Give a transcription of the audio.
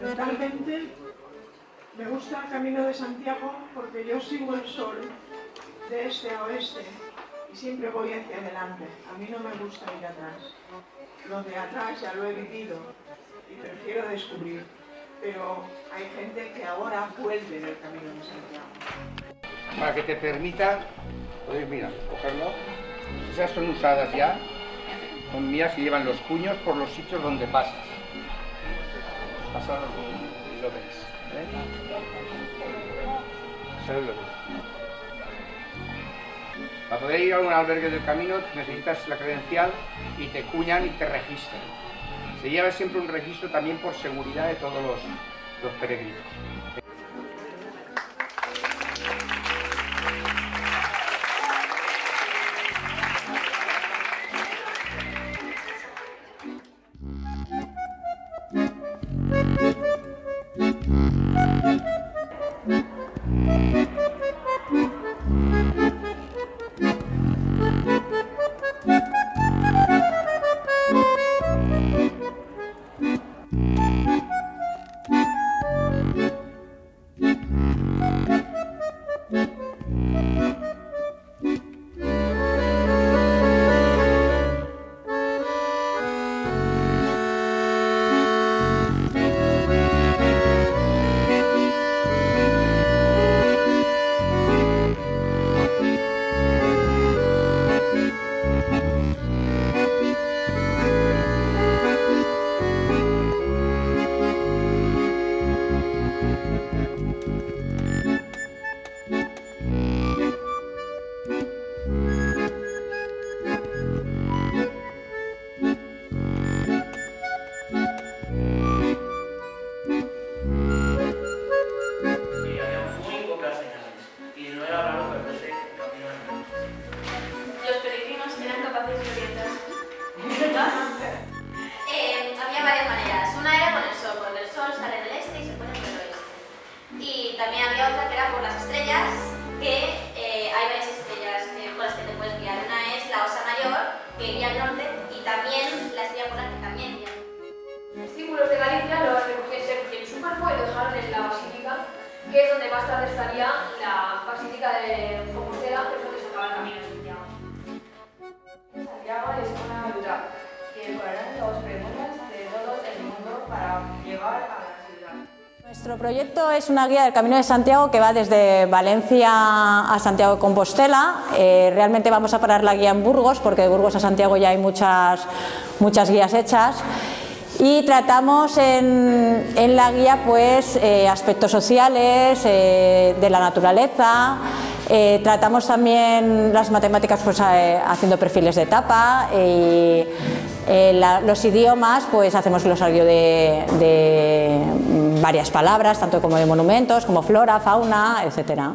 Totalmente me gusta el Camino de Santiago porque yo sigo el sol de este a oeste y siempre voy hacia adelante. A mí no me gusta ir atrás. Lo de atrás ya lo he vivido y prefiero descubrir. Pero hay gente que ahora vuelve del Camino de Santiago. Para que te permita, puedes, mira, cogerlo. Esas son usadas ya, son mías y llevan los cuños por los sitios donde pasas. Pasas y lo ves. Para poder ir a un albergue del camino necesitas la credencial y te cuñan y te registran. Se lleva siempre un registro también por seguridad de todos los peregrinos. Había varias maneras. Una era con el sol, porque el sol sale del este y se pone por el oeste. Y también había otra que era por las estrellas, que hay varias estrellas con las que te puedes guiar. Una es la Osa Mayor, que iría al norte, y también la estrella polar, que también iría al norte. Los símbolos de Galicia los recogían en su cuerpo y lo dejaron en la basílica, que es donde más tarde estaría la basílica de Compostela, que es donde se acaba el Camino de Santiago. Santiago es una ciudad que decorarán los preguntas de todos el mundo para llevar a la ciudad. Nuestro proyecto es una guía del Camino de Santiago que va desde Valencia a Santiago de Compostela. Realmente vamos a parar la guía en Burgos, porque de Burgos a Santiago ya hay muchas guías hechas. Y tratamos en la guía pues, aspectos sociales, de la naturaleza. Tratamos también las matemáticas pues, haciendo perfiles de etapa. Los idiomas, pues hacemos glosario de varias palabras, tanto como de monumentos, como flora, fauna, etcétera.